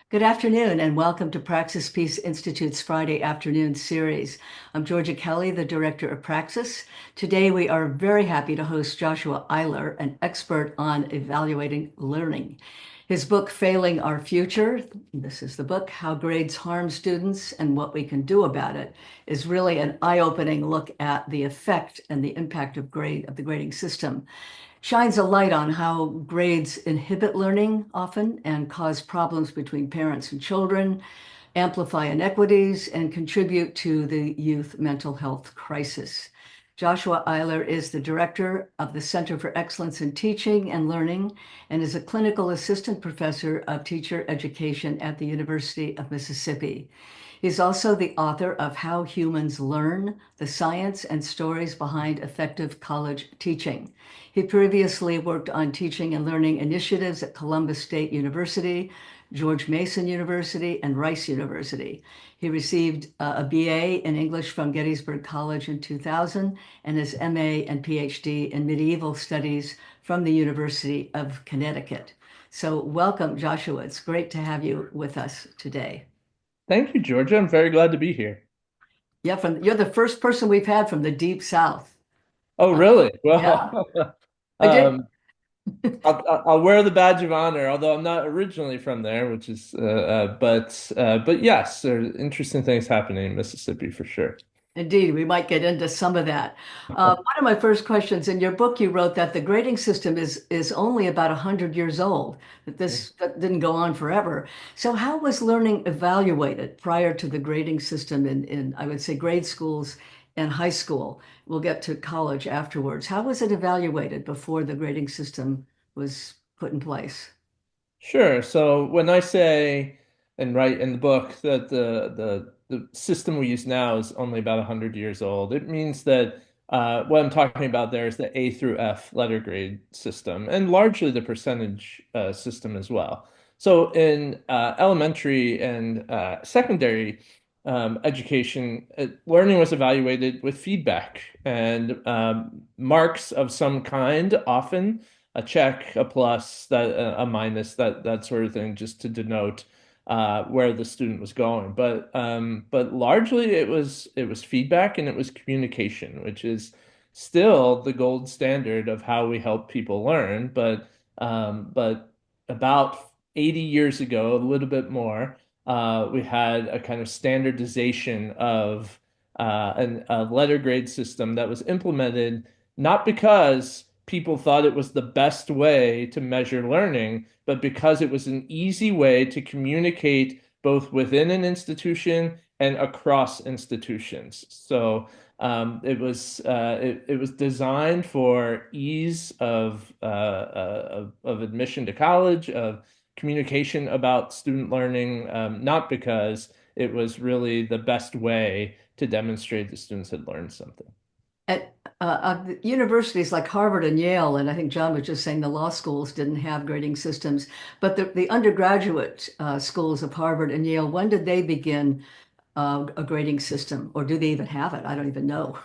Good afternoon, and welcome to Praxis Peace Institute's Friday afternoon series. I'm Georgia Kelly, the Director of Praxis. Today, we are very happy to host Joshya Eyler, an expert on evaluating learning. His book, Failing Our Future, this is the book, How Grades Harm Students and What We Can Do About It, is really an eye-opening look at the effect and the impact of the grading system. Shines a light on how grades inhibit learning often and cause problems between parents and children, amplify inequities, and contribute to the youth mental health crisis. Joshya Eyler is the director of the Center for Excellence in Teaching and Learning and is a clinical assistant professor of teacher education at the University of Mississippi. He's also the author of How Humans Learn, the Science and Stories Behind Effective College Teaching. He previously worked on teaching and learning initiatives at Columbus State University, George Mason University, and Rice University. He received a BA in English from Gettysburg College in 2000 and his MA and PhD in Medieval Studies from the University of Connecticut. So welcome, Joshua. It's great to have you with us today. Thank you, Georgia. I'm very glad to be here. Yeah, you're the first person we've had from the deep South. Oh, Uh, really? yeah, Well, I did. um, I'll wear the badge of honor, although I'm not originally from there, which is, but yes, there's interesting things happening in Mississippi for sure. Indeed, we might get into some of that. One of my first questions in your book, you wrote that the grading system is only about 100 years old, that didn't go on forever. So how was learning evaluated prior to the grading system in I would say grade schools and high school? We'll get to college afterwards. How was it evaluated before the grading system was put in place? Sure. So when I say and write in the book that the system we use now is only about 100 years old, it means that what I'm talking about there is the A through F letter grade system and largely the percentage system as well. So in elementary and secondary education, learning was evaluated with feedback and marks of some kind, often a check, a plus, a minus, that sort of thing, just to denote where the student was going. But largely it was feedback and it was communication, which is still the gold standard of how we help people learn. But about 80 years ago, a little bit more, we had a kind of standardization of a letter grade system that was implemented not because people thought it was the best way to measure learning, but because it was an easy way to communicate both within an institution and across institutions. So it was designed for ease of admission to college, of communication about student learning, not because it was really the best way to demonstrate that students had learned something. At universities like Harvard and Yale, and I think John was just saying the law schools didn't have grading systems, but the undergraduate schools of Harvard and Yale, when did they begin a grading system, or do they even have it? I don't even know.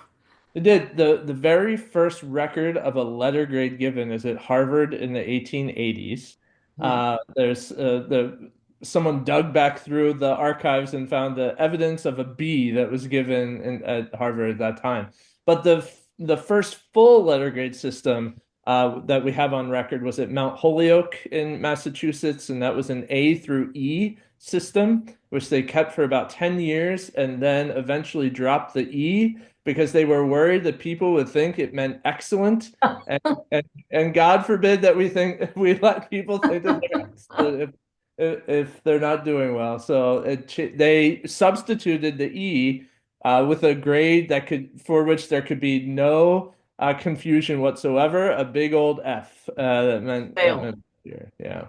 It did. The very first record of a letter grade given is at Harvard in the 1880s. Hmm. There's the someone dug back through the archives and found the evidence of a B that was given at Harvard at that time. But the first full letter grade system that we have on record was at Mount Holyoke in Massachusetts, and that was an A through E system, which they kept for about 10 years and then eventually dropped the E because they were worried that people would think it meant excellent, and and God forbid that we let people think that they're excellent if they're not doing well. So they substituted the E with a grade for which there could be no confusion whatsoever, a big old F Fail. here. Yeah.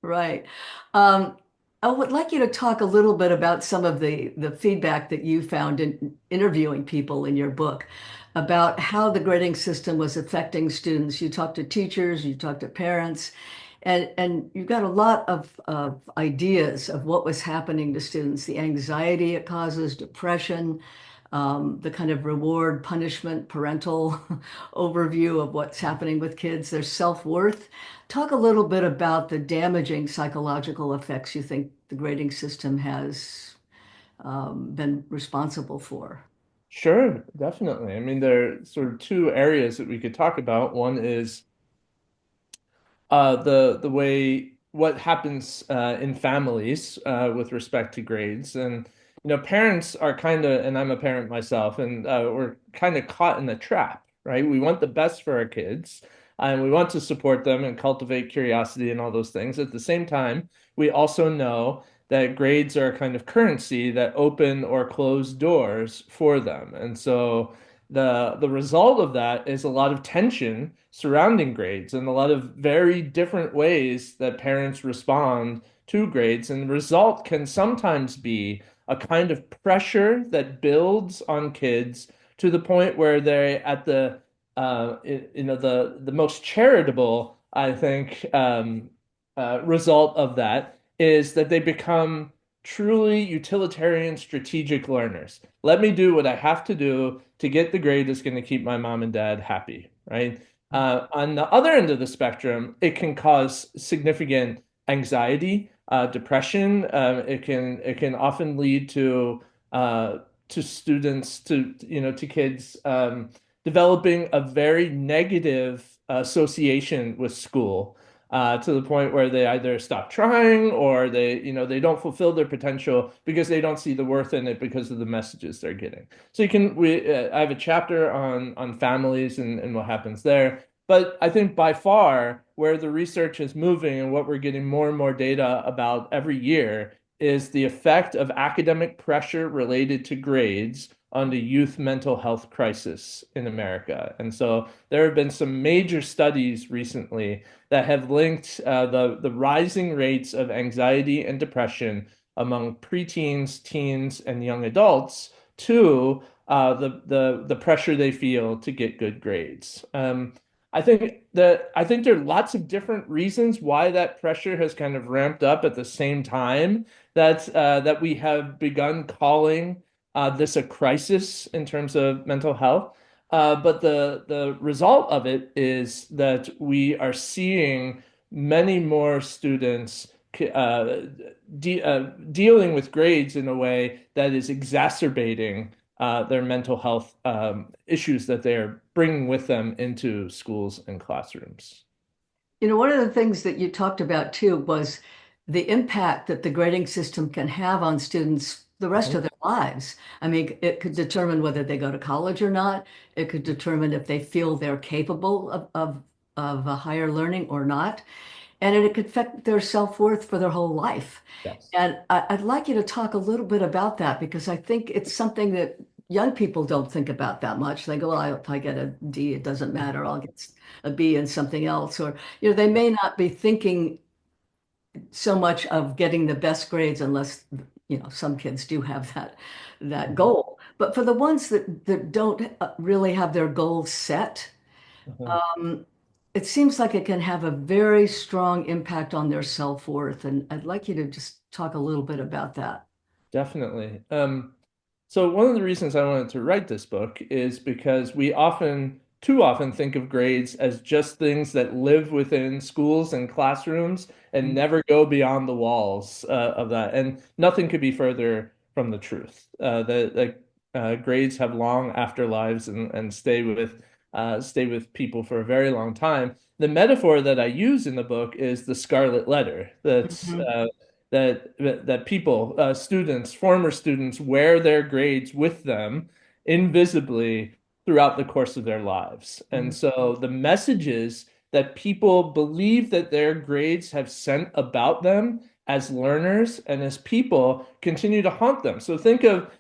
Right. Um, I would like you to talk a little bit about some of the feedback that you found in interviewing people in your book about how the grading system was affecting students. You talked to teachers, you talked to parents, and you've got a lot of ideas of what was happening to students, the anxiety it causes, depression, the kind of reward, punishment, parental overview of what's happening with kids, their self-worth. Talk a little bit about the damaging psychological effects you think the grading system has been responsible for. Sure, definitely. I mean, there are sort of two areas that we could talk about. One is the way what happens in families with respect to grades, and parents are kind of, and I'm a parent myself, and we're kind of caught in a trap, right? We want the best for our kids, and we want to support them and cultivate curiosity and all those things. At the same time, we also know that grades are a kind of currency that open or close doors for them, and so the result of that is a lot of tension surrounding grades and a lot of very different ways that parents respond to grades. And the result can sometimes be a kind of pressure that builds on kids to the point where they're at the most charitable, I think, result of that is that they become truly utilitarian strategic learners. Let me do what I have to do to get the grade that's going to keep my mom and dad happy, right? On the other end of the spectrum, it can cause significant anxiety, depression. It can often lead to students to kids developing a very negative association with school. To the point where they either stop trying or they don't fulfill their potential because they don't see the worth in it because of the messages they're getting. So I have a chapter on families and what happens there. But I think by far where the research is moving and what we're getting more and more data about every year is the effect of academic pressure related to grades on the youth mental health crisis in America. And so there have been some major studies recently that have linked the rising rates of anxiety and depression among preteens, teens, and young adults to the pressure they feel to get good grades. I think there are lots of different reasons why that pressure has kind of ramped up at the same time that we have begun calling this a crisis in terms of mental health. But the result of it is that we are seeing many more students dealing with grades in a way that is exacerbating their mental health issues that they are bringing with them into schools and classrooms. One of the things that you talked about too was the impact that the grading system can have on students the rest Mhm. of their lives. I mean, it could determine whether they go to college or not. It could determine if they feel they're capable of a higher learning or not. And it could affect their self-worth for their whole life. Yes. And I'd like you to talk a little bit about that because I think it's something that young people don't think about that much. They go, well, if I get a D, it doesn't matter. I'll get a B in something else. Or, they may not be thinking so much of getting the best grades unless, some kids do have that Mhm. goal. But for the ones that don't really have their goals set, Mhm. um, it seems like it can have a very strong impact on their self-worth. And I'd like you to just talk a little bit about that. Definitely. So one of the reasons I wanted to write this book is because we too often think of grades as just things that live within schools and classrooms and never go beyond the walls of that. And nothing could be further from the truth. That grades have long afterlives and stay with people for a very long time. The metaphor that I use in the book is the scarlet letter. Mhm. That people, students, former students, wear their grades with them invisibly throughout the course of their lives. And Mhm. so the messages that people believe that their grades have sent about them as learners and as people continue to haunt them. So think of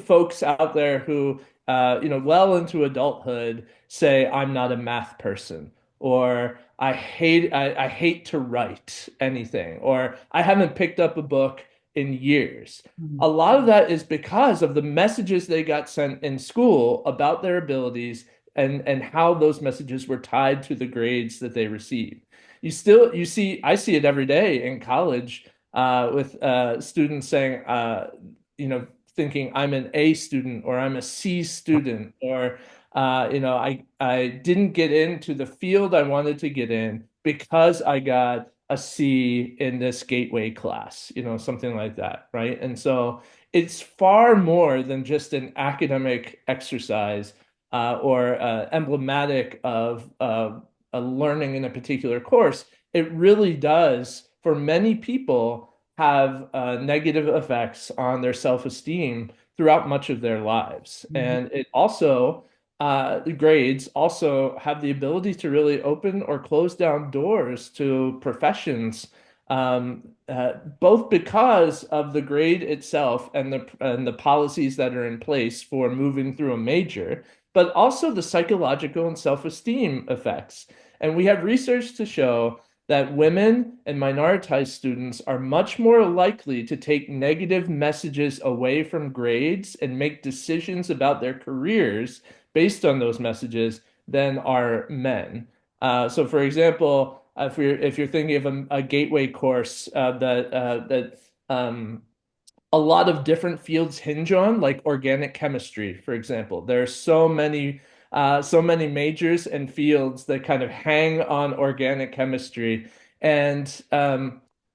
folks out there who well into adulthood say, "I'm not a math person," or I hate to write anything, or I haven't picked up a book in years. A Mhm. lot of that is because of the messages they got sent in school about their abilities and how those messages were tied to the grades that they received. I see it every day in college with students saying, thinking I'm an A student or I'm a C student or I didn't get into the field I wanted to get in because I got a C in this gateway class, something like that, right? And so it's far more than just an academic exercise or emblematic of a learning in a particular course. It really does, for many people, have negative effects on their self-esteem throughout much of their lives. Mhm. And it also, the grades also have the ability to really open or close down doors to professions, both because of the grade itself and the policies that are in place for moving through a major, but also the psychological and self-esteem effects. And we have research to show that women and minoritized students are much more likely to take negative messages away from grades and make decisions about their careers based on those messages than are men. So, for example, if you're thinking of a gateway course that a lot of different fields hinge on, like organic chemistry, for example. There are so many majors and fields that kind of hang on organic chemistry. And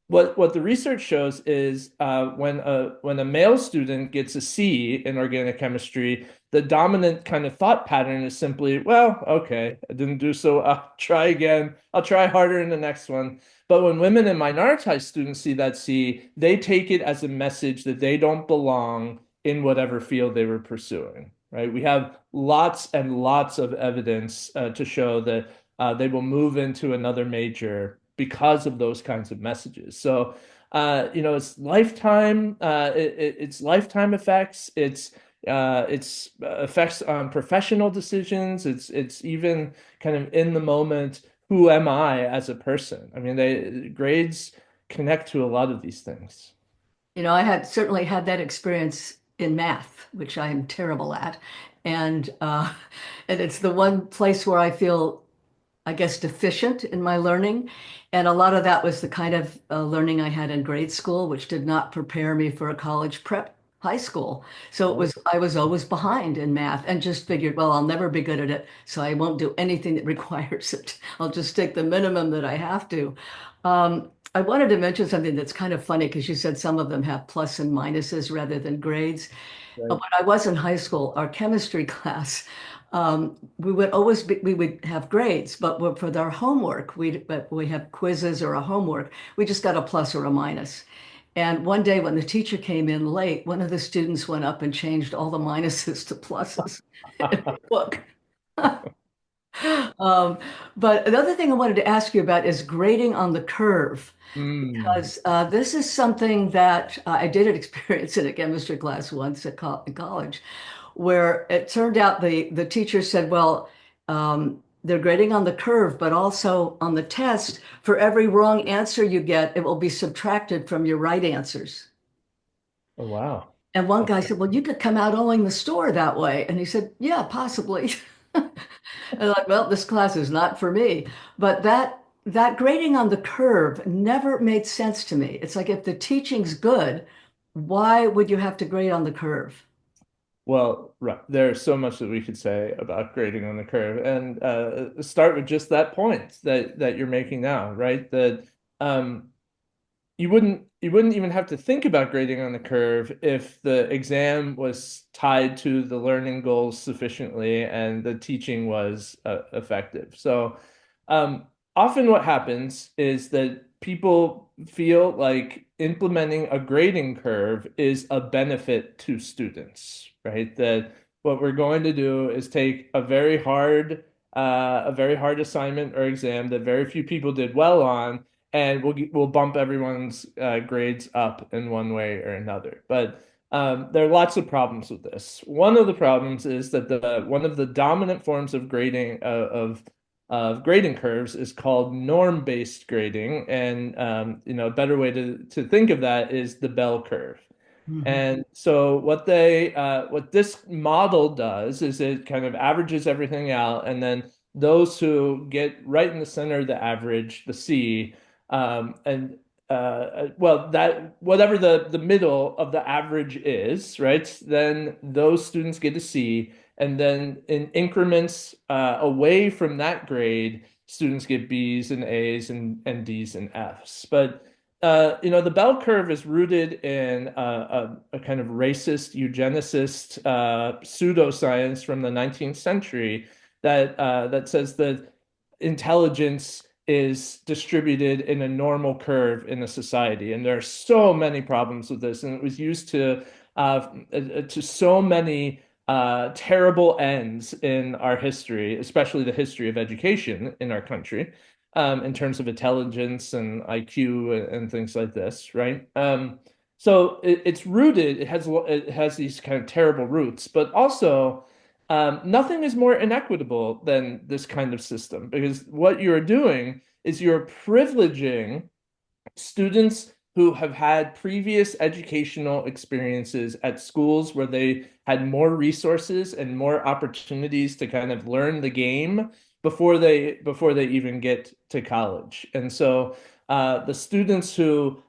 what the research shows is when a male student gets a C in organic chemistry, the dominant kind of thought pattern is simply, well, okay, I didn't do so. I'll try again. I'll try harder in the next one. But when women and minoritized students see that C, they take it as a message that they don't belong in whatever field they were pursuing, right? We have lots and lots of evidence to show that they will move into another major because of those kinds of messages. So, it's lifetime effects. It's effects on professional decisions. It's even kind of in the moment, who am I as a person? I mean, grades connect to a lot of these things. I had certainly had that experience in math, which I am terrible at. And and it's the one place where I feel, I guess, deficient in my learning. And a lot of that was the kind of learning I had in grade school, which did not prepare me for a college prep high school. So Right. I was always behind in math and just figured, well, I'll never be good at it, so I won't do anything that requires it. I'll just take the minimum that I have to. I wanted to mention something that's kind of funny because you said some of them have plus and minuses rather than grades. When Right. I was in high school, our chemistry class, we would have grades, but for their homework, we have quizzes or a homework, we just got a plus or a minus. And one day when the teacher came in late, one of the students went up and changed all the minuses to pluses in the book. Um, but another thing I wanted to ask you about is grading on the curve, Mm. because this is something that I did experience in a chemistry class once at in college, where it turned out the teacher said, well, they're grading on the curve, but also on the test, for every wrong answer you get, it will be subtracted from your right answers. Oh, wow. And one guy Okay. said, well, you could come out owning the store that way. And he said, yeah, possibly. And like, well, this class is not for me. But that grading on the curve never made sense to me. It's like if the teaching's good, why would you have to grade on the curve? Well, right. There's so much that we could say about grading on the curve, and start with just that point that you're making now, right? That um, you wouldn't even have to think about grading on the curve if the exam was tied to the learning goals sufficiently and the teaching was effective. So um, often what happens is that people feel like implementing a grading curve is a benefit to students, right? That what we're going to do is take a very hard assignment or exam that very few people did well on, and we'll bump everyone's grades up in one way or another. But there are lots of problems with this. One of the problems is that the one of the dominant forms of grading of grading curves is called norm-based grading, and a better way to think of that is the bell curve. Mhm. And so what this model does is it kind of averages everything out, and then those who get right in the center of the average, the C, and well, that whatever the middle of the average is, right? Then those students get a C, and then in increments away from that grade, students get B's and A's and D's and F's. But the bell curve is rooted in a kind of racist, eugenicist pseudoscience from the 19th century that says that intelligence is distributed in a normal curve in a society. And there are so many problems with this, and it was used to so many terrible ends in our history, especially the history of education in our country, in terms of intelligence and IQ and things like this, right? So it's rooted, it has these kind of terrible roots, but also nothing is more inequitable than this kind of system because what you're doing is you're privileging students who have had previous educational experiences at schools where they had more resources and more opportunities to kind of learn the game before they even get to college. And so the students who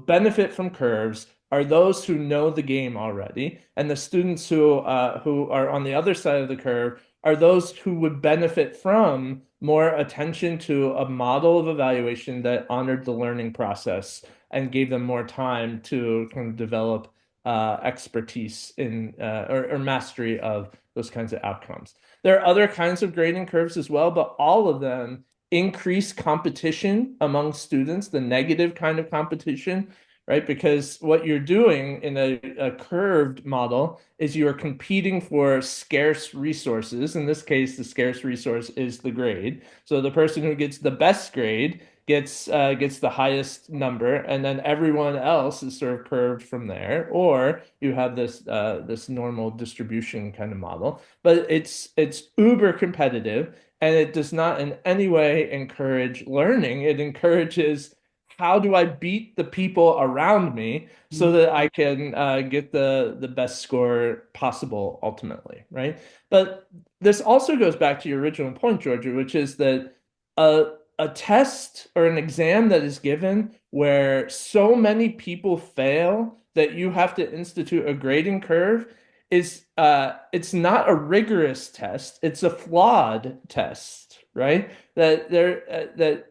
benefit from curves are those who know the game already, and the students who are on the other side of the curve are those who would benefit from more attention to a model of evaluation that honored the learning process and gave them more time to kind of develop expertise in or mastery of those kinds of outcomes. There are other kinds of grading curves as well, but all of them increase competition among students, the negative kind of competition, right? Because what you're doing in a curved model is you're competing for scarce resources. In this case, the scarce resource is the grade. So the person who gets the best grade gets the highest number, and then everyone else is sort of curved from there. Or you have this normal distribution kind of model, but it's uber competitive, and it does not in any way encourage learning. It encourages how do I beat the people around me so that I can get the best score possible ultimately, right? But this also goes back to your original point, Georgia, which is that a, a test or an exam that is given where so many people fail that you have to institute a grading curve is it's not a rigorous test, it's a flawed test, right? That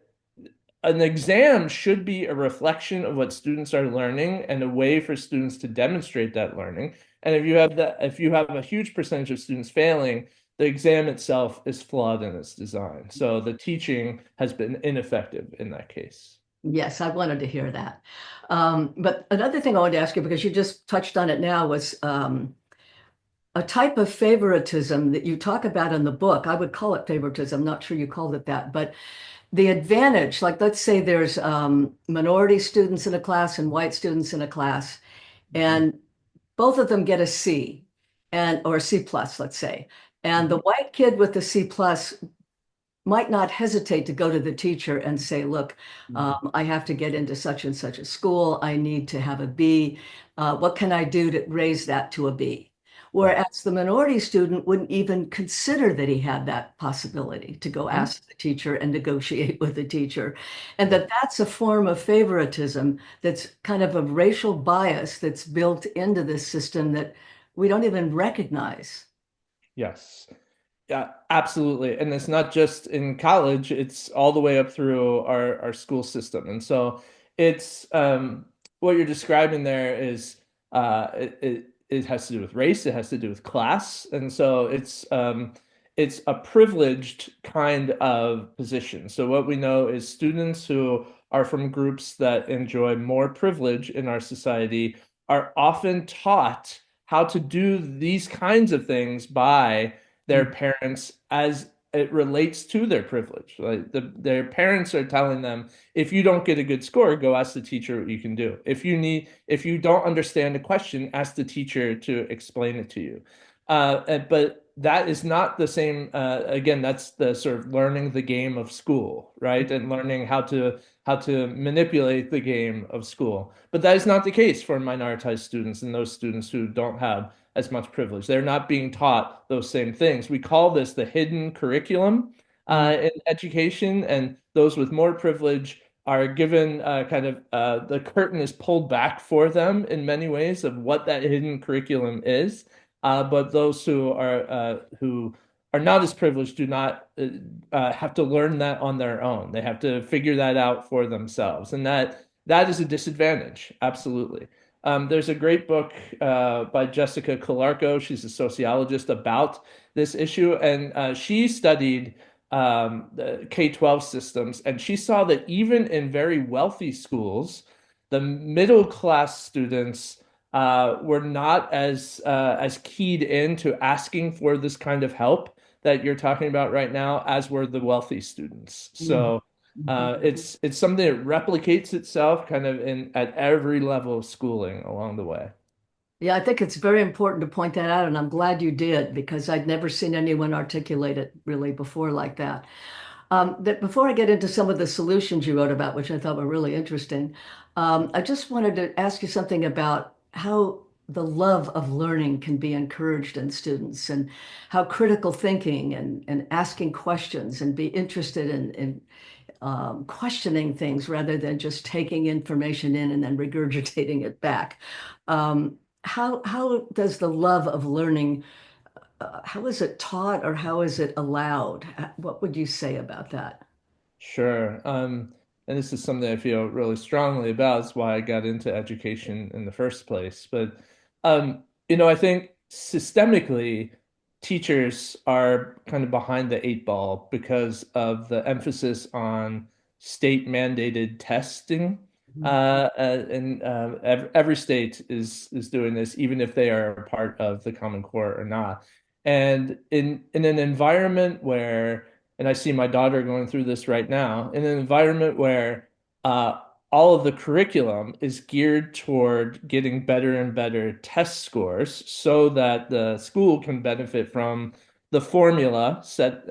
an exam should be a reflection of what students are learning and a way for students to demonstrate that learning. And if you have a huge percentage of students failing, the exam itself is flawed in its design. So the teaching has been ineffective in that case. Yes, I wanted to hear that. But another thing I wanted to ask you, because you just touched on it now, was a type of favoritism that you talk about in the book. I would call it favoritism. I'm not sure you called it that, but the advantage, like let's say there's minority students in a class and white students in a class, and both of them get a C and or a C plus, let's say. And the white kid with the C plus might not hesitate to go to the teacher and say, look, I have to get into such and such a school. I need to have a B. What can I do to raise that to a B? Right. Whereas the minority student wouldn't even consider that he had that possibility to go Mhm. ask the teacher and negotiate with the teacher. And that's a form of favoritism that's kind of a racial bias that's built into this system that we don't even recognize. Yes. Yeah, absolutely. And it's not just in college, it's all the way up through our school system. And so it's what you're describing there is it has to do with race, it has to do with class. And so it's a privileged kind of position. So what we know is students who are from groups that enjoy more privilege in our society are often taught how to do these kinds of things by their parents as it relates to their privilege. Like their parents are telling them, if you don't get a good score, go ask the teacher what you can do. If you don't understand a question, ask the teacher to explain it to you. But that is not the same. Again, that's the sort of learning the game of school, right? And learning how to manipulate the game of school. But that is not the case for minoritized students and those students who don't have as much privilege. They're not being taught those same things. We call this the hidden curriculum Mhm. in education, and those with more privilege are given kind of the curtain is pulled back for them in many ways of what that hidden curriculum is. But those who are not as privileged do not have to learn that on their own. They have to figure that out for themselves, and that is a disadvantage. Absolutely. There's a great book by Jessica Calarco. She's a sociologist about this issue, and she studied the K-12 systems, and she saw that even in very wealthy schools, the middle class students were not as keyed into asking for this kind of help that you're talking about right now as were the wealthy students. Mhm. So it's something that replicates itself kind of in at every level of schooling along the way. Yeah, I think it's very important to point that out, and I'm glad you did because I'd never seen anyone articulate it really before like that. That before I get into some of the solutions you wrote about, which I thought were really interesting, I just wanted to ask you something about how the love of learning can be encouraged in students and how critical thinking and asking questions and be interested in questioning things rather than just taking information in and then regurgitating it back. How does the love of learning, how is it taught or how is it allowed? What would you say about that? Sure. And this is something I feel really strongly about. It's why I got into education in the first place. But I think systemically, teachers are kind of behind the eight ball because of the emphasis on state mandated testing. And every state is doing this, even if they are a part of the Common Core or not. And in an environment where and I see my daughter going through this right now in an environment where uh, all of the curriculum is geared toward getting better and better test scores so that the school can benefit from the formula set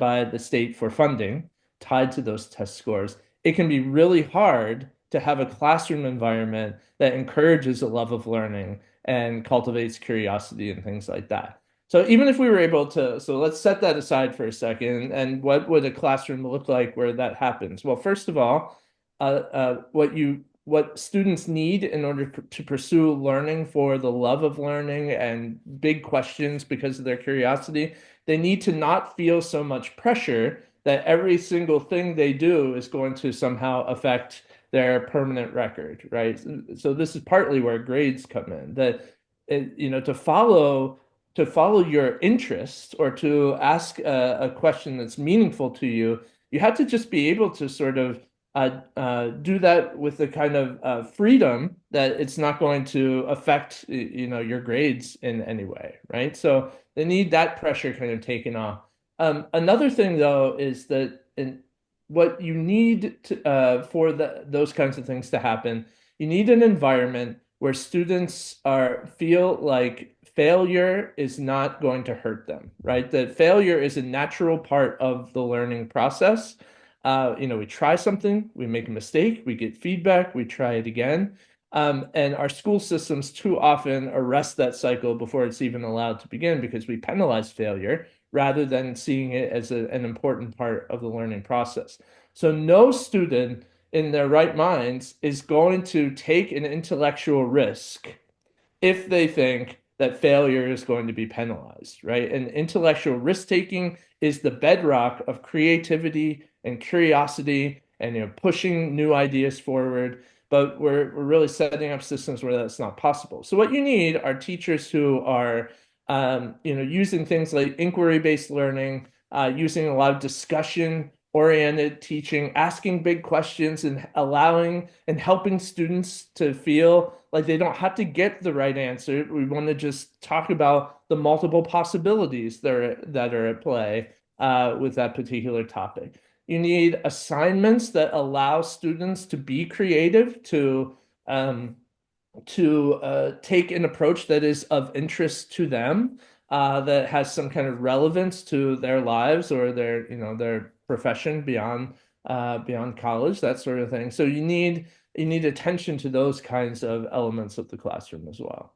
by the state for funding tied to those test scores. It can be really hard to have a classroom environment that encourages a love of learning and cultivates curiosity and things like that. So even if we were able to, so let's set that aside for a second. And what would a classroom look like where that happens? Well, first of all, what students need in order to pursue learning for the love of learning and big questions because of their curiosity, they need to not feel so much pressure that every single thing they do is going to somehow affect their permanent record, right? So this is partly where grades come in, that to follow your interest or to ask a question that's meaningful to you, you have to just be able to sort of do that with the kind of freedom that it's not going to affect, your grades in any way, right? So they need that pressure kind of taken off. Another thing, though, is that what you need for those kinds of things to happen, you need an environment where students feel like failure is not going to hurt them, right? That failure is a natural part of the learning process. We try something, we make a mistake, we get feedback, we try it again. And our school systems too often arrest that cycle before it's even allowed to begin because we penalize failure rather than seeing it as an important part of the learning process. So no student in their right minds is going to take an intellectual risk if they think that failure is going to be penalized, right? And intellectual risk taking is the bedrock of creativity and curiosity and pushing new ideas forward. But we're really setting up systems where that's not possible. So what you need are teachers who are using things like inquiry-based learning, using a lot of discussion-oriented teaching, asking big questions, and allowing and helping students to feel like they don't have to get the right answer. We want to just talk about the multiple possibilities that are at play with that particular topic. You need assignments that allow students to be creative, um, to take an approach that is of interest to them, that has some kind of relevance to their lives or their profession beyond college, that sort of thing. So you need attention to those kinds of elements of the classroom as well.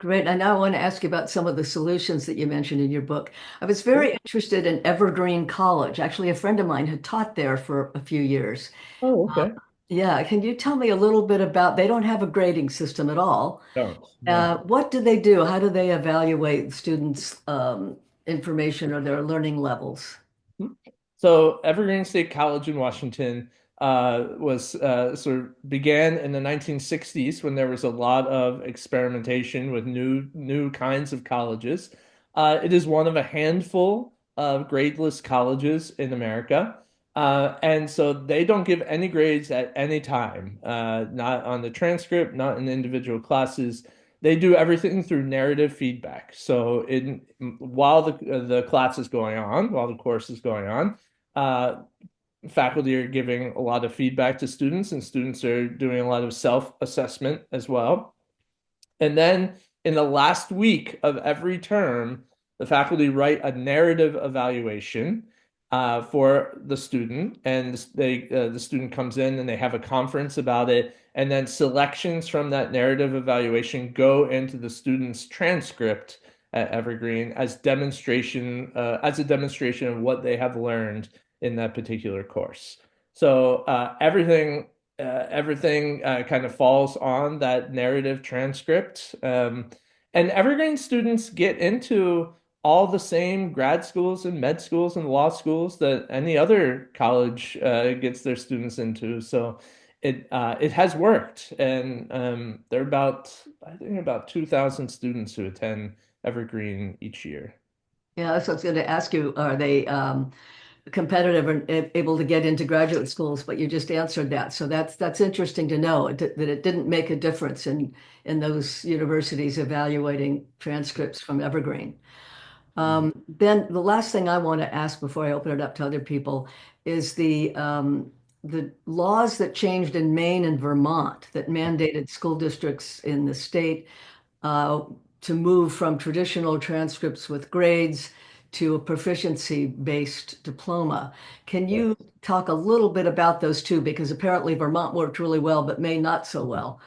Great. And now I want to ask you about some of the solutions that you mentioned in your book. I was very interested in Evergreen College. Actually, a friend of mine had taught there for a few years. Oh, Uh, okay. yeah, can you tell me a little bit about, they don't have a grading system at all. Don't. No. What do they do? How do they evaluate students' information or their learning levels? So Evergreen State College in Washington was sort of began in the 1960s when there was a lot of experimentation with new kinds of colleges. It is one of a handful of gradeless colleges in America. And so they don't give any grades at any time, not on the transcript, not in individual classes. They do everything through narrative feedback. So while the class is going on, while the course is going on, uh, faculty are giving a lot of feedback to students, and students are doing a lot of self-assessment as well. And then in the last week of every term, the faculty write a narrative evaluation for the student, and the student comes in and they have a conference about it, and then selections from that narrative evaluation go into the student's transcript at Evergreen as a demonstration of what they have learned in that particular course. So everything kind of falls on that narrative transcript. And Evergreen students get into all the same grad schools and med schools and law schools that any other college gets their students into. So it has worked, and there are I think about 2,000 students who attend Evergreen each year. Yeah, that's what I was going to ask you. Are they competitive and able to get into graduate schools? But you just answered that. So that's interesting to know that it didn't make a difference in those universities evaluating transcripts from Evergreen. Then the last thing I want to ask before I open it up to other people is the laws that changed in Maine and Vermont that mandated school districts in the state uh, to move from traditional transcripts with grades to a proficiency-based diploma. Can you talk a little bit about those two? Because apparently Vermont worked really well, but Maine not so well.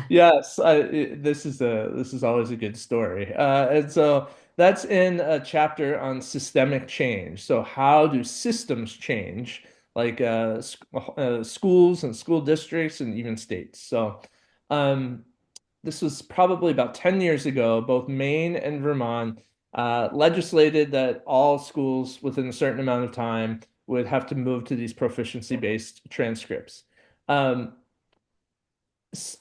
Yes, this is always a good story. And so that's in a chapter on systemic change. So how do systems change, like schools and school districts and even states? So um, this was probably about 10 years ago. Both Maine and Vermont legislated that all schools within a certain amount of time would have to move to these proficiency-based transcripts. Um,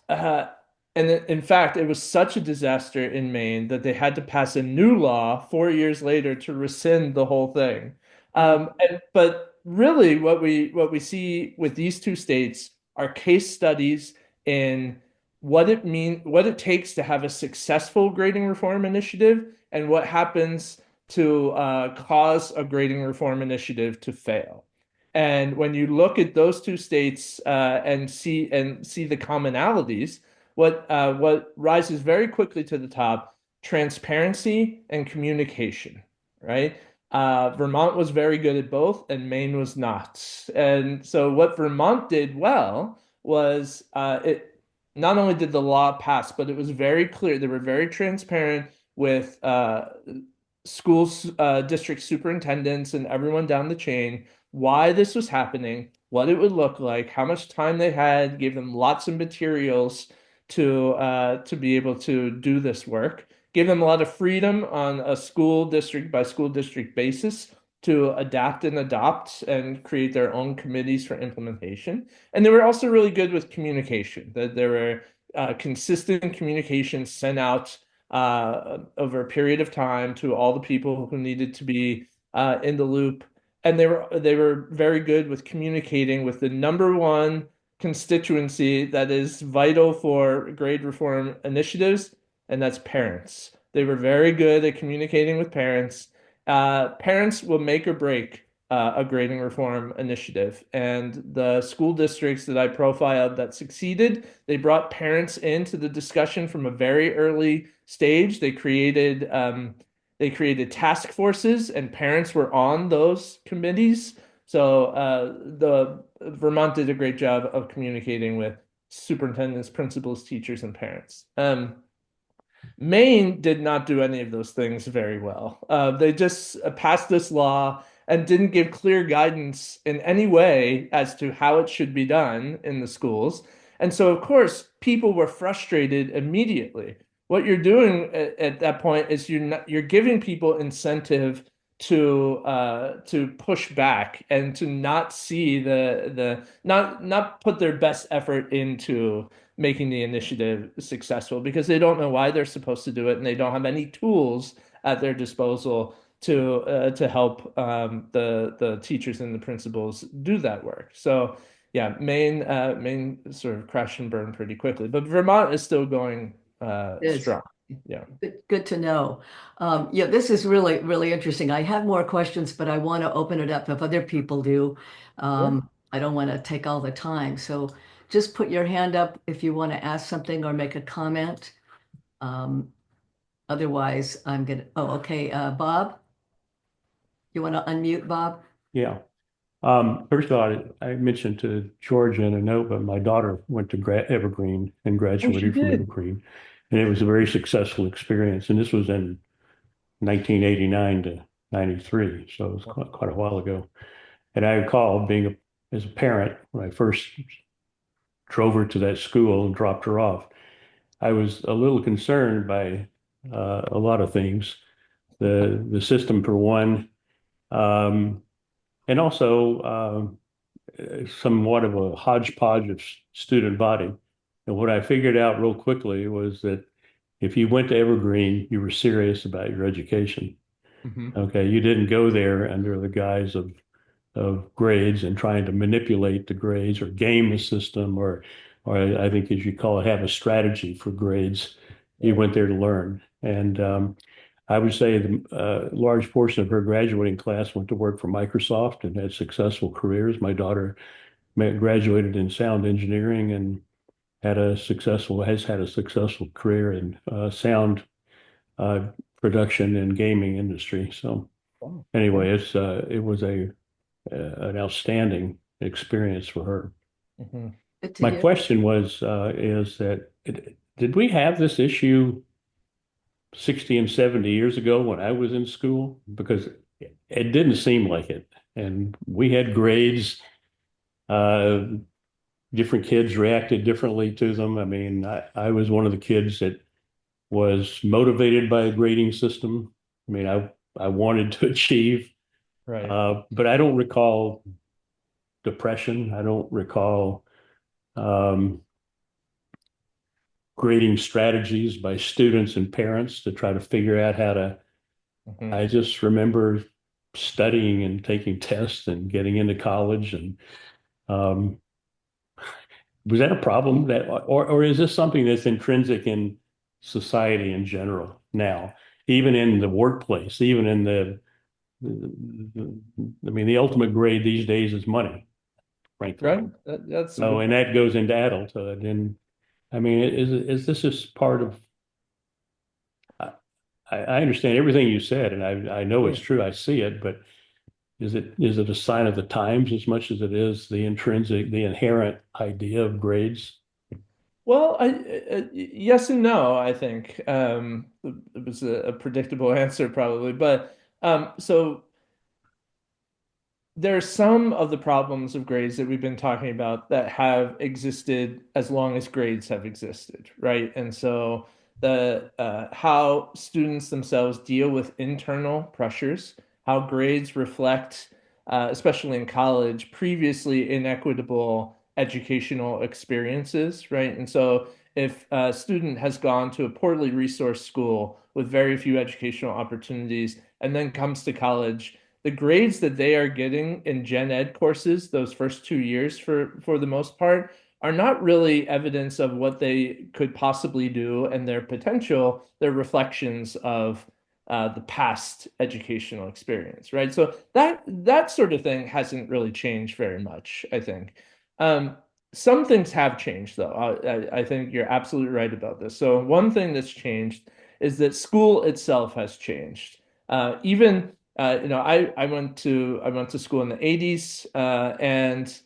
uh, and in fact, it was such a disaster in Maine that they had to pass a new law 4 years later to rescind the whole thing. But really, what we see with these two states are case studies in what it takes to have a successful grading reform initiative, and what happens to cause a grading reform initiative to fail. And when you look at those two states and see the commonalities, what rises very quickly to the top, transparency and communication, right? Vermont was very good at both, and Maine was not. And so what Vermont did well was it not only did the law pass, but it was very clear. They were very transparent with schools, district superintendents, and everyone down the chain why this was happening, what it would look like, how much time they had, gave them lots of materials to be able to do this work, gave them a lot of freedom on a school district by school district basis to adapt and adopt and create their own committees for implementation. And they were also really good with communication, that there were consistent communications sent out over a period of time to all the people who needed to be in the loop, and they were very good with communicating with the number one constituency that is vital for grade reform initiatives, and that's parents. They were very good at communicating with parents. Parents will make or break a grading reform initiative, and the school districts that I profiled that succeeded, they brought parents into the discussion from a very early stage. They created task forces, and parents were on those committees. So the Vermont did a great job of communicating with superintendents, principals, teachers, and parents. Maine did not do any of those things very well. They just passed this law and didn't give clear guidance in any way as to how it should be done in the schools. And so, of course, people were frustrated immediately. What you're doing at that point is you're giving people incentive to push back and to not see the not put their best effort into making the initiative successful because they don't know why they're supposed to do it and they don't have any tools at their disposal to help the teachers and the principals do that work. So yeah, Maine sort of crashed and burned pretty quickly, but Vermont is still going Is strong. Yeah. good to know. Yeah, this is really, really interesting. I have more questions, but I want to open it up if other people do. Sure. I don't want to take all the time. So just put your hand up if you want to ask something or make a comment. Um, Otherwise, I'm gonna, oh, okay. Bob, you want to unmute, Bob? Yeah. First of all, I mentioned to Georgia in a note, but my daughter went to Evergreen and Oh, she graduated from did. Evergreen, and it was a very successful experience. And this was in 1989 to 93, so it was quite a while ago. And I recall as a parent, when I first drove her to that school and dropped her off, I was a little concerned by a lot of things. The system for one, um, and also somewhat of a hodgepodge of student body. And what I figured out real quickly was that if you went to Evergreen, you were serious about your education. Hmm. Okay, you didn't go there under the guise of grades and trying to manipulate the grades or game the system or I think as you call it, have a strategy for grades. You Right. went there to learn. And I would say the large portion of her graduating class went to work for Microsoft and had successful careers. My daughter graduated in sound engineering and has had a successful career in sound uh, production and gaming industry. So Wow. Yeah. anyway, it was an outstanding experience for her. Mhm. Good to My hear. question is that did we have this issue 60 and 70 years ago when I was in school? Because it didn't seem like it. And we had grades, uh, different kids reacted differently to them. I mean, I was one of the kids that was motivated by a grading system. I mean, I wanted to achieve, Right. but I don't recall depression. I don't recall um, grading strategies by students and parents to try to figure out how to. Mhm. I just remember studying and taking tests and getting into college. And um, was that a problem or is this something that's intrinsic in society in general now, even in the workplace, even in I mean, the ultimate grade these days is money, frankly. Right. That's a So, good and point. that goes into adulthood. And I mean, is this just part of, I, I understand everything you said, and I know Yeah. it's true. I see it, but is it a sign of the times as much as it is the inherent idea of grades? Well, yes and no, I think. It was a predictable answer probably, but so there are some of the problems of grades that we've been talking about that have existed as long as grades have existed, right? And so the how students themselves deal with internal pressures, how grades reflect, especially in college, previously inequitable educational experiences, right? And so if a student has gone to a poorly resourced school with very few educational opportunities and then comes to college, the grades that they are getting in gen ed courses those first 2 years for the most part are not really evidence of what they could possibly do and their potential. They're reflections of the past educational experience, right? So that sort of thing hasn't really changed very much, I think. um, some things have changed though. I think you're absolutely right about this. So one thing that's changed is that school itself has changed. Even I went to school in the 80s, and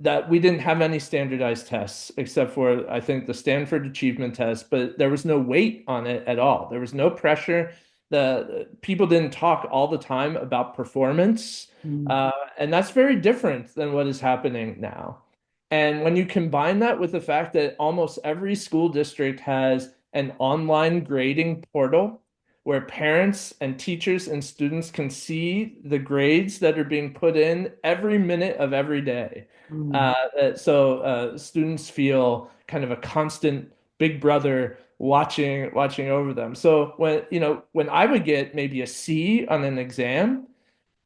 that we didn't have any standardized tests except for, I think, the Stanford Achievement Test, but there was no weight on it at all. There was no pressure. The people didn't talk all the time about performance, Mm. and that's very different than what is happening now. And when you combine that with the fact that almost every school district has an online grading portal where parents and teachers and students can see the grades that are being put in every minute of every day. Mm. Students feel kind of a constant big brother watching over them. So when I would get maybe a C on an exam,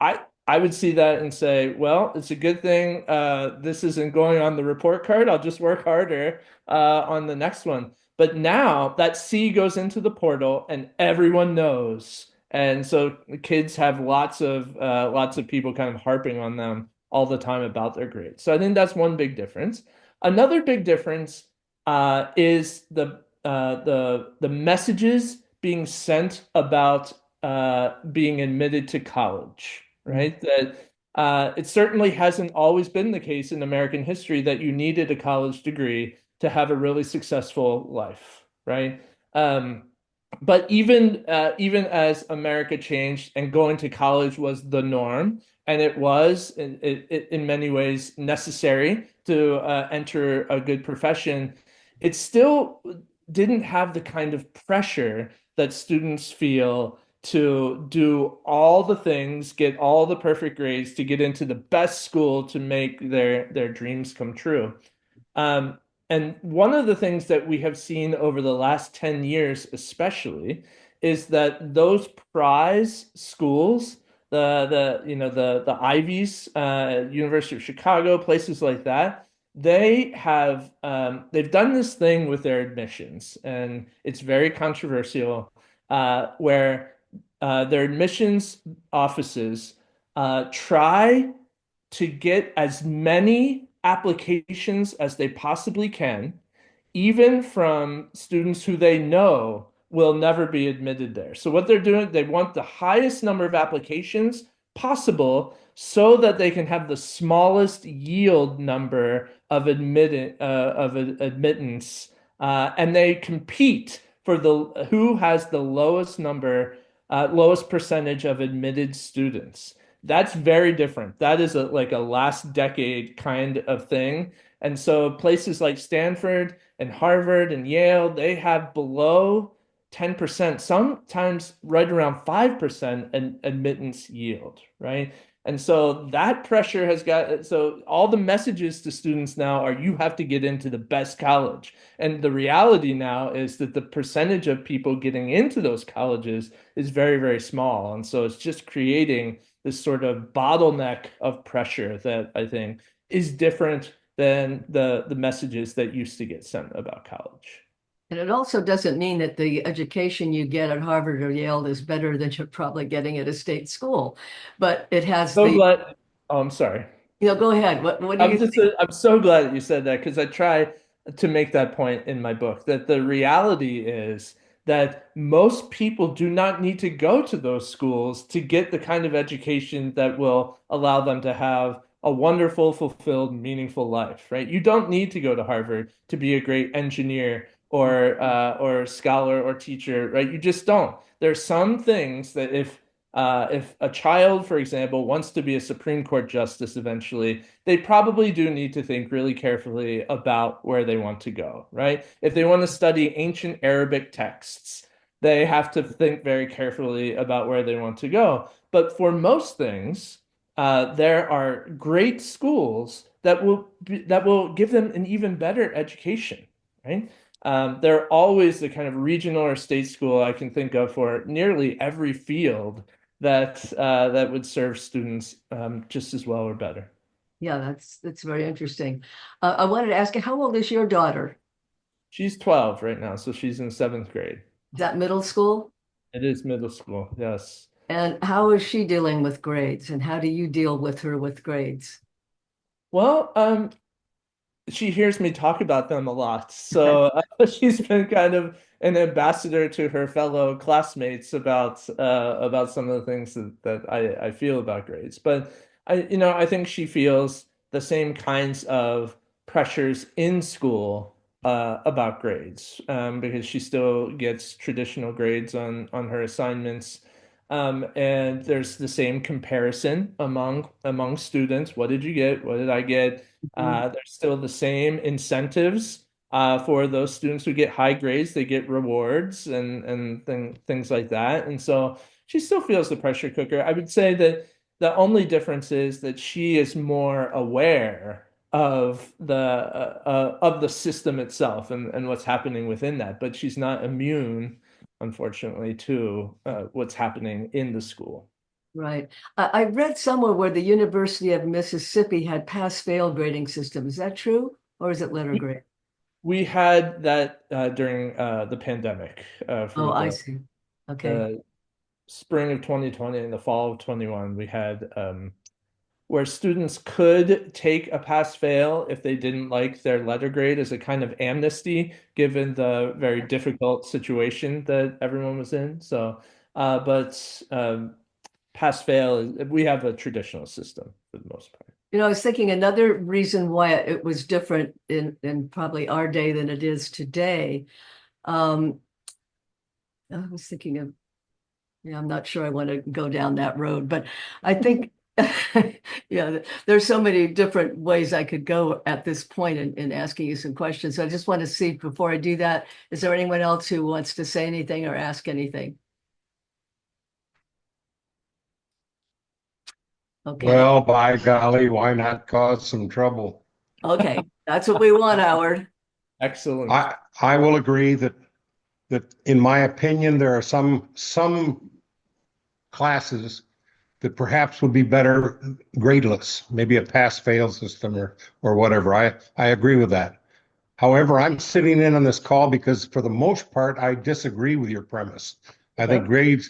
I would see that and say, well, it's a good thing this isn't going on the report card. I'll just work harder on the next one. But now that C goes into the portal and everyone knows. And so the kids have lots of people kind of harping on them all the time about their grades. So I think that's one big difference. Another big difference is the messages being sent about being admitted to college, right? That it certainly hasn't always been the case in American history that you needed a college degree to have a really successful life, right? But even as America changed and going to college was the norm, and it was in many ways necessary to enter a good profession, it still didn't have the kind of pressure that students feel to do all the things, get all the perfect grades to get into the best school to make their dreams come true. Um, and one of the things that we have seen over the last 10 years, especially, is that those prize schools, the Ivies, University of Chicago, places like that, they've done this thing with their admissions, and it's very controversial, where their admissions offices try to get as many applications as they possibly can, even from students who they know will never be admitted there. So what they're doing, they want the highest number of applications possible so that they can have the smallest yield number of admittance, and they compete for the who has the lowest percentage of admitted students. That's very different. That is like a last decade kind of thing. And so places like Stanford and Harvard and Yale, they have below 10%, sometimes right around 5% admittance yield, right? And so that pressure has got, so all the messages to students now are you have to get into the best college. And the reality now is that the percentage of people getting into those colleges is very, very small. And so it's just creating this sort of bottleneck of pressure that I think is different than the messages that used to get sent about college. And it also doesn't mean that the education you get at Harvard or Yale is better than you're probably getting at a state school, but it has So the, glad. Oh, I'm sorry. go ahead. What do you think? I'm so glad that you said that because I try to make that point in my book that the reality is that most people do not need to go to those schools to get the kind of education that will allow them to have a wonderful, fulfilled, meaningful life, right? You don't need to go to Harvard to be a great engineer or scholar or teacher, right? You just don't. There are some things that if a child, for example, wants to be a Supreme Court justice eventually, they probably do need to think really carefully about where they want to go, right? If they want to study ancient Arabic texts, they have to think very carefully about where they want to go. But for most things, there are great schools that will give them an even better education, right? There are always the kind of regional or state school I can think of for nearly every field that would serve students just as well or better. Yeah, that's very interesting. I wanted to ask you, how old is your daughter? She's 12 right now, so she's in seventh grade. Is that middle school? It is middle school, yes. And how is she dealing with grades? And how do you deal with her with grades? Well, she hears me talk about them a lot, so she's been kind of an ambassador to her fellow classmates about some of the things that I feel about grades. But I think she feels the same kinds of pressures in school about grades, because she still gets traditional grades on her assignments. And there's the same comparison among students. What did you get? What did I get? Mhm. There's still the same incentives for those students who get high grades. They get rewards and things like that. And so she still feels the pressure cooker. I would say that the only difference is that she is more aware of the system itself and what's happening within that, but she's not immune, unfortunately, to what's happening in the school. Right. I read somewhere where the University of Mississippi had pass-fail grading system. Is that true? Or is it letter We, grade? we had that during the pandemic Oh, for I the see. Okay. the spring of 2020 and the fall of 21. We had where students could take a pass fail if they didn't like their letter grade as a kind of amnesty, given the very difficult situation that everyone was in. So, but pass fail, we have a traditional system for the most part. I was thinking another reason why it was different in probably our day than it is today. Um, I was thinking of, I'm not sure I want to go down that road, but I think, there's so many different ways I could go at this point in asking you some questions. So I just want to see before I do that, is there anyone else who wants to say anything or ask anything? Okay. Well, by golly, why not cause some trouble? Okay. That's what we want, Howard. Excellent. I will agree that in my opinion, there are some classes that perhaps would be better gradeless, maybe a pass-fail system or whatever. I agree with that. However, I'm sitting in on this call because for the most part, I disagree with your premise. I think Okay.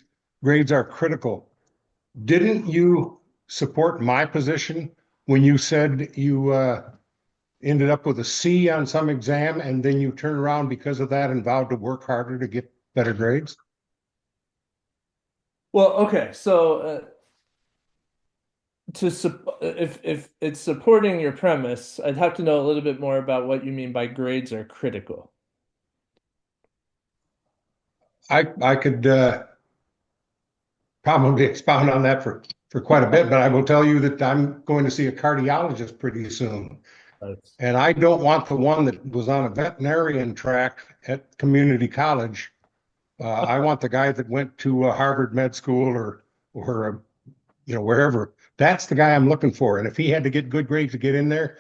grades are critical. Didn't you support my position when you said you ended up with a C on some exam and then you turned around because of that and vowed to work harder to get better grades? Well, okay. So if it's supporting your premise, I'd have to know a little bit more about what you mean by grades are critical. I could probably expound on that for quite a bit, but I will tell you that I'm going to see a cardiologist pretty soon. Right. And I don't want the one that was on a veterinarian track at community college. I want the guy that went to Harvard Med School or wherever. That's the guy I'm looking for. And if he had to get good grades to get in there,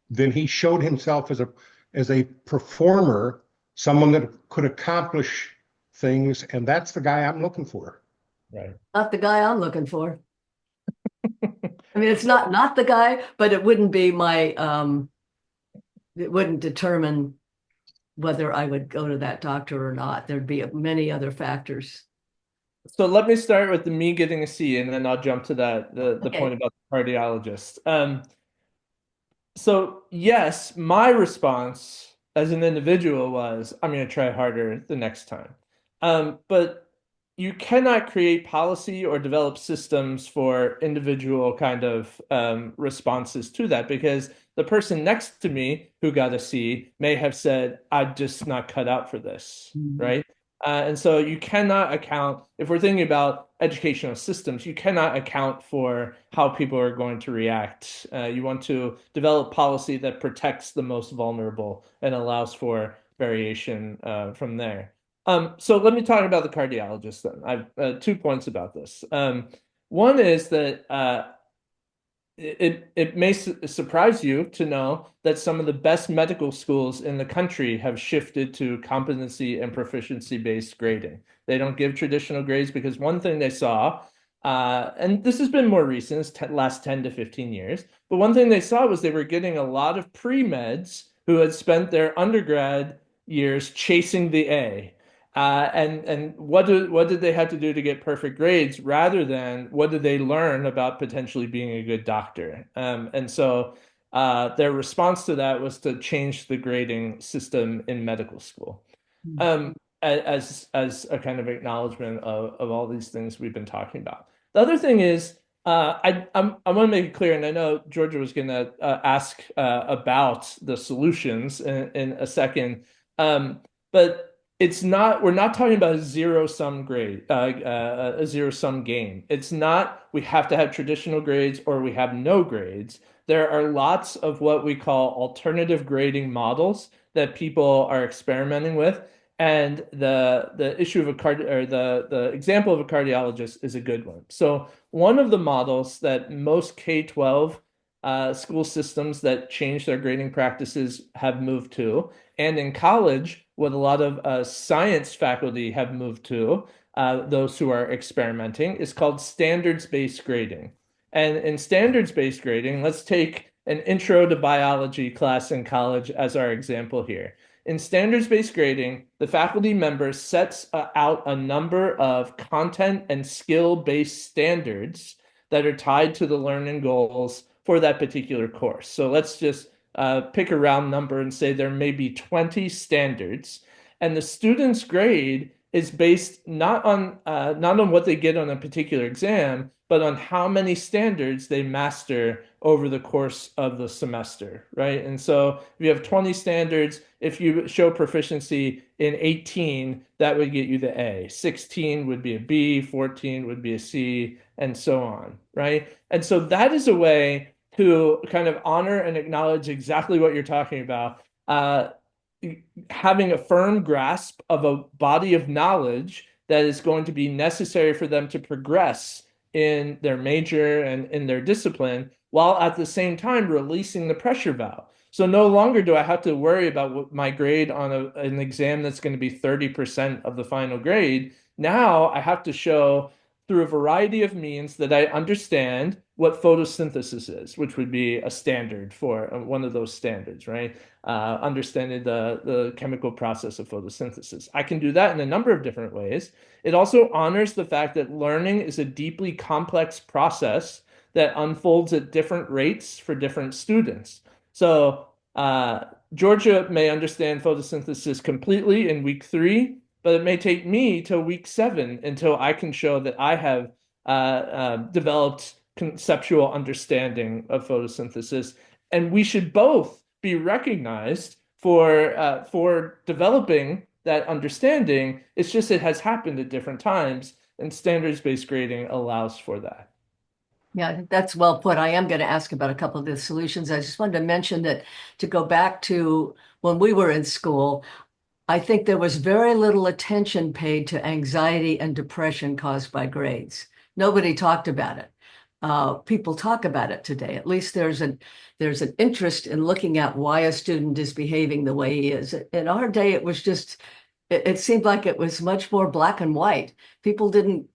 then he showed himself as a performer, someone that could accomplish things, and that's the guy I'm looking for. Right. Not the guy I'm looking for. I mean, it's not the guy, but it wouldn't be it wouldn't determine whether I would go to that doctor or not. There'd be many other factors. So let me start with the me getting a C, and then I'll jump to the point Okay. about the cardiologist. So yes, my response as an individual was, I'm going to try harder the next time. But you cannot create policy or develop systems for individual kind of responses to that because the person next to me who got a C may have said, I'm just not cut out for this, Mhm. right? And so you cannot account, if we're thinking about educational systems, you cannot account for how people are going to react. You want to develop policy that protects the most vulnerable and allows for variation from there. So let me talk about the cardiologist then. I've 2 points about this. One is that it may surprise you to know that some of the best medical schools in the country have shifted to competency and proficiency based grading. They don't give traditional grades because one thing they saw, and this has been more recent, it's last 10 to 15 years, but one thing they saw was they were getting a lot of pre-meds who had spent their undergrad years chasing the A. And what did they have to do to get perfect grades rather than what did they learn about potentially being a good doctor? And so their response to that was to change the grading system in medical school, as a kind of acknowledgement of all these things we've been talking about. The other thing is I want to make it clear, and I know Georgia was going to ask about the solutions in a second, but it's not. We're not talking about a zero-sum grade, a zero-sum game. It's not. We have to have traditional grades or we have no grades. There are lots of what we call alternative grading models that people are experimenting with. And the issue of a card or the example of a cardiologist is a good one. So one of the models that most K-12 school systems that change their grading practices have moved to, and in college, what a lot of science faculty have moved to, those who are experimenting, is called standards-based grading. And in standards-based grading, let's take an intro to biology class in college as our example here. In standards-based grading, the faculty member sets out a number of content and skill-based standards that are tied to the learning goals for that particular course. So let's just pick a round number and say there may be 20 standards, and the student's grade is based not on what they get on a particular exam, but on how many standards they master over the course of the semester, right? And so if you have 20 standards, if you show proficiency in 18, that would get you the A. 16 would be a B, 14 would be a C, and so on, right? And so that is a way to kind of honor and acknowledge exactly what you're talking about. Having a firm grasp of a body of knowledge that is going to be necessary for them to progress in their major and in their discipline, while at the same time releasing the pressure valve. So no longer do I have to worry about my grade on an exam that's going to be 30% of the final grade. Now I have to show through a variety of means that I understand what photosynthesis is, which would be a standard for one of those standards, right? Understanding the chemical process of photosynthesis. I can do that in a number of different ways. It also honors the fact that learning is a deeply complex process that unfolds at different rates for different students. So Georgia may understand photosynthesis completely in week 3, but it may take me till week 7 until I can show that I have developed conceptual understanding of photosynthesis. And we should both be recognized for developing that understanding. It's just it has happened at different times, and standards-based grading allows for that. Yeah, that's well put. I am going to ask about a couple of the solutions. I just wanted to mention that to go back to when we were in school, I think there was very little attention paid to anxiety and depression caused by grades. Nobody talked about it. People talk about it today. At least there's an interest in looking at why a student is behaving the way he is. In our day, it was just it seemed like it was much more black and white. People didn't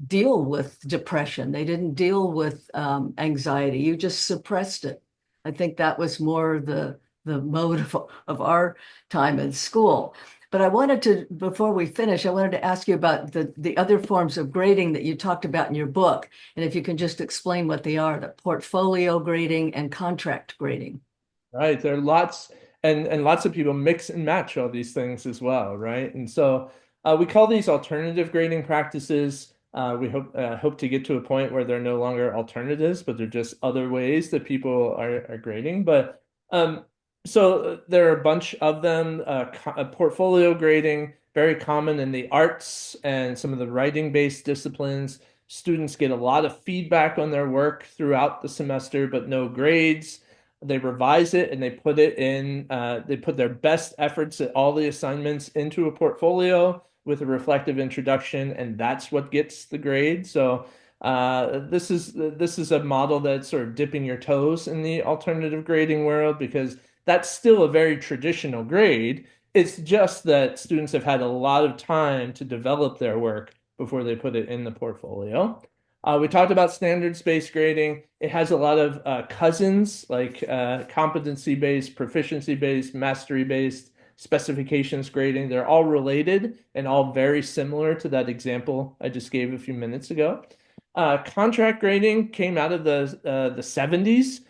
deal with depression. They didn't deal with anxiety. You just suppressed it. I think that was more the mode of our time in school. But I wanted to, before we finish, I wanted to ask you about the other forms of grading that you talked about in your book. And if you can just explain what they are, the portfolio grading and contract grading. Right. There are lots and lots of people mix and match all these things as well, right? And so we call these alternative grading practices. We hope to get to a point where they're no longer alternatives, but they're just other ways that people are grading. But so there are a bunch of them. Portfolio grading, very common in the arts and some of the writing-based disciplines. Students get a lot of feedback on their work throughout the semester, but no grades. They revise it and they put it in, they put their best efforts at all the assignments into a portfolio with a reflective introduction, and that's what gets the grade. So this is a model that's sort of dipping your toes in the alternative grading world because that's still a very traditional grade. It's just that students have had a lot of time to develop their work before they put it in the portfolio. We talked about standards-based grading. It has a lot of cousins like competency-based, proficiency-based, mastery-based, specifications grading. They're all related and all very similar to that example I just gave a few minutes ago. Contract grading came out of the 70s.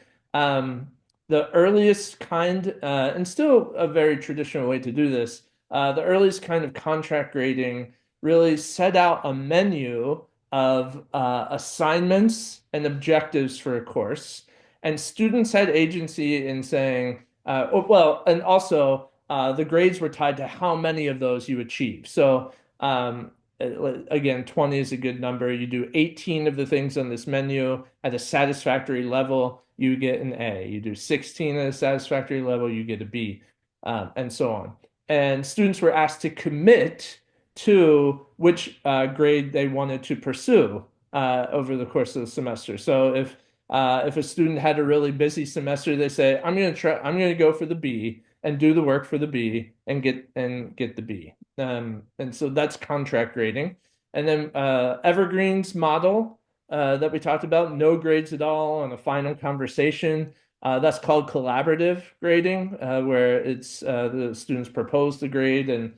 The earliest kind, and still a very traditional way to do this, the earliest kind of contract grading really set out a menu of assignments and objectives for a course, and students had agency in saying, and also the grades were tied to how many of those you achieve. So again, 20 is a good number. You do 18 of the things on this menu at a satisfactory level, you get an A. You do 16 at a satisfactory level, you get a B, and so on. And students were asked to commit to which grade they wanted to pursue over the course of the semester. So if a student had a really busy semester, they say, I'm going to go for the B and do the work for the B and get the B. And so that's contract grading. And then Evergreen's model that we talked about, no grades at all on a final conversation. That's called collaborative grading, where it's the students propose the grade and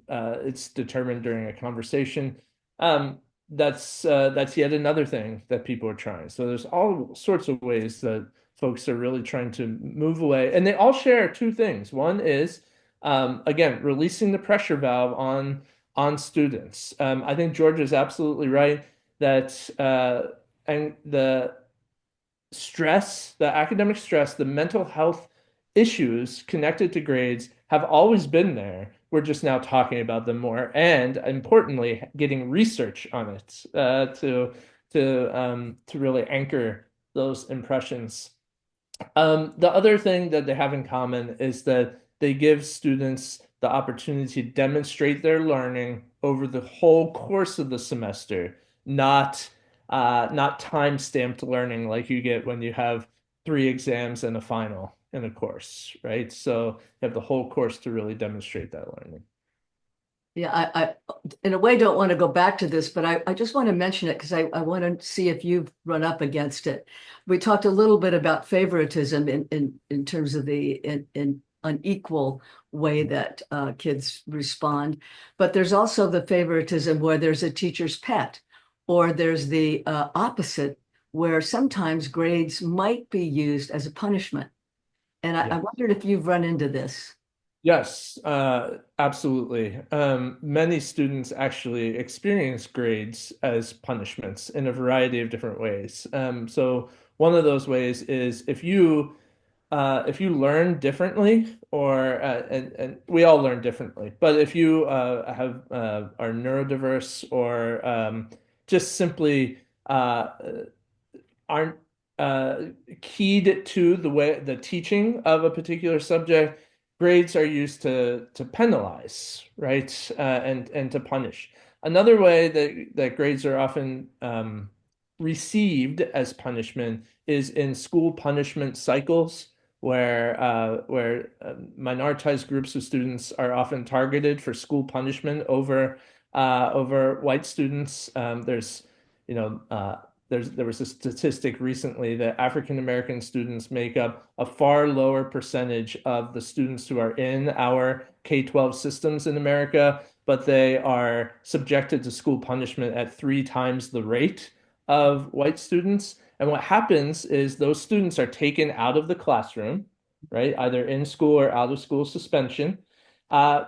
it's determined during a conversation. That's yet another thing that people are trying. So there's all sorts of ways that folks are really trying to move away, and they all share two things. One is again, releasing the pressure valve on students. I think George is absolutely right that and the stress, the academic stress, the mental health issues connected to grades have always been there. We're just now talking about them more, and importantly, getting research on it to really anchor those impressions. The other thing that they have in common is that they give students the opportunity to demonstrate their learning over the whole course of the semester, not time-stamped learning like you get when you have 3 exams and a final in a course, right? So you have the whole course to really demonstrate that learning. Yeah, I in a way don't want to go back to this, but I just want to mention it because I want to see if you've run up against it. We talked a little bit about favoritism in terms of the in unequal way that kids respond, but there's also the favoritism where there's a teacher's pet, or there's the opposite where sometimes grades might be used as a punishment. And I wondered if you've run into this. Yes, absolutely. Many students actually experience grades as punishments in a variety of different ways. So one of those ways is if you learn differently, or and we all learn differently, but if you are neurodiverse or just simply aren't keyed to the teaching of a particular subject, grades are used to penalize, right? And to punish. Another way that grades are often received as punishment is in school punishment cycles, where minoritized groups of students are often targeted for school punishment over white students. There's you know there was a statistic recently that African American students make up a far lower percentage of the students who are in our K-12 systems in America, but they are subjected to school punishment at 3 times the rate of white students. And what happens is those students are taken out of the classroom, right? Either in school or out of school suspension.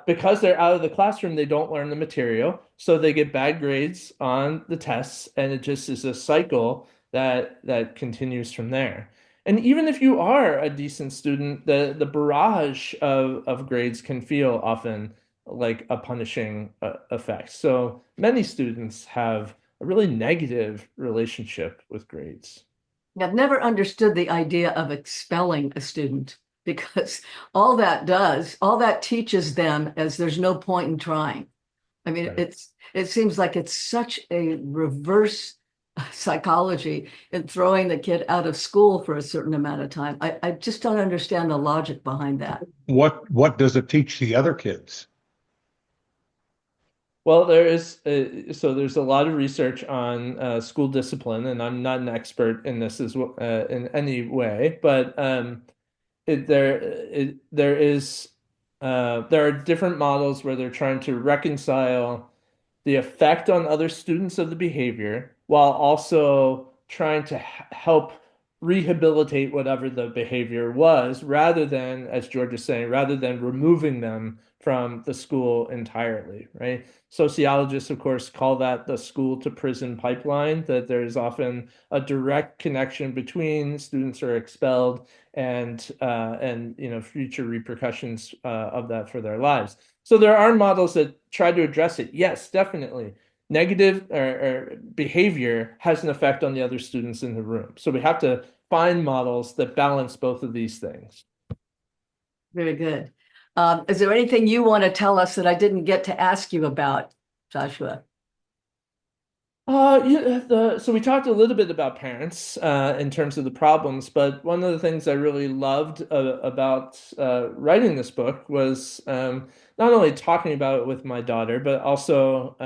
Because they're out of the classroom, they don't learn the material, so they get bad grades on the tests, and it just is a cycle that continues from there. And even if you are a decent student, the barrage of grades can feel often like a punishing effect. So many students have a really negative relationship with grades. I've never understood the idea of expelling a student because all that teaches them is there's no point in trying. I mean, Right. it seems like it's such a reverse psychology in throwing the kid out of school for a certain amount of time. I just don't understand the logic behind that. What does it teach the other kids? Well, there's a lot of research on school discipline, and I'm not an expert in this as well, in any way, but there are different models where they're trying to reconcile the effect on other students of the behavior while also trying to help rehabilitate whatever the behavior was, rather than, as George is saying, rather than removing them from the school entirely, right? Sociologists, of course, call that the school to prison pipeline, that there's often a direct connection between students who are expelled and future repercussions of that for their lives. So there are models that try to address it. Yes, definitely. Negative or behavior has an effect on the other students in the room. So we have to find models that balance both of these things. Very good. Is there anything you want to tell us that I didn't get to ask you about, Joshua? So we talked a little bit about parents in terms of the problems, but one of the things I really loved about writing this book was not only talking about it with my daughter, but also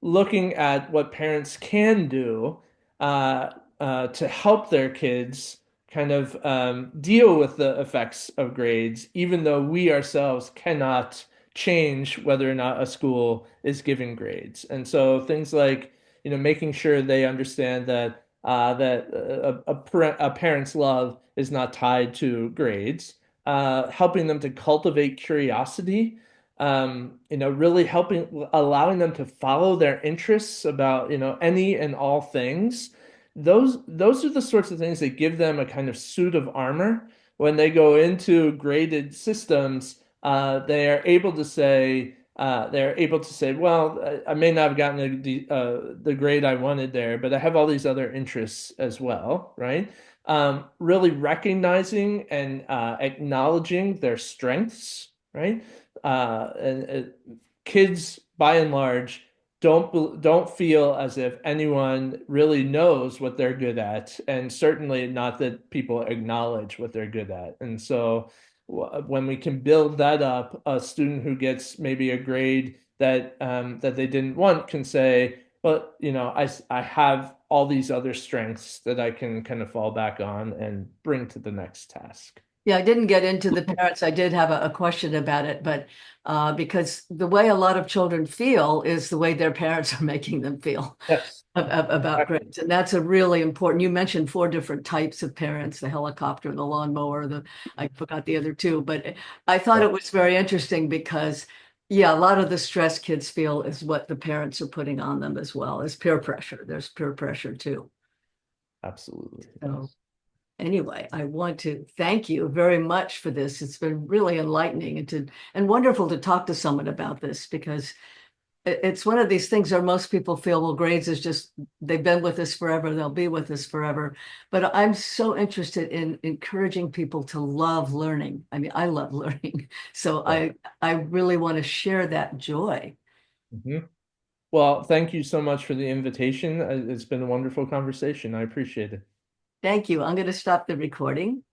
looking at what parents can do to help their kids kind of deal with the effects of grades, even though we ourselves cannot change whether or not a school is giving grades. And so things like, making sure they understand that a parent's love is not tied to grades, helping them to cultivate curiosity, really allowing them to follow their interests about, any and all things. Those are the sorts of things that give them a kind of suit of armor when they go into graded systems. They're able to say, well, I may not have gotten the grade I wanted there, but I have all these other interests as well, right? Really recognizing and acknowledging their strengths, right? And kids, by and large, don't feel as if anyone really knows what they're good at, and certainly not that people acknowledge what they're good at. And so when we can build that up, a student who gets maybe a grade that they didn't want can say, well, I have all these other strengths that I can kind of fall back on and bring to the next task. Yeah, I didn't get into the parents. I did have a question about it, but because the way a lot of children feel is the way their parents are making them feel Yes. about grades. And that's a really important, you mentioned 4 different types of parents, the helicopter, the lawnmower, I forgot the other 2, but I thought it was very interesting because, yeah, a lot of the stress kids feel is what the parents are putting on them as well as peer pressure. There's peer pressure too. Absolutely. So anyway, I want to thank you very much for this. It's been really enlightening and wonderful to talk to someone about this, because it's one of these things where most people feel, well, grades is just, they've been with us forever, they'll be with us forever. But I'm so interested in encouraging people to love learning. I mean, I love learning. So I really want to share that joy. Mm-hmm. Well, thank you so much for the invitation. It's been a wonderful conversation. I appreciate it. Thank you. I'm going to stop the recording.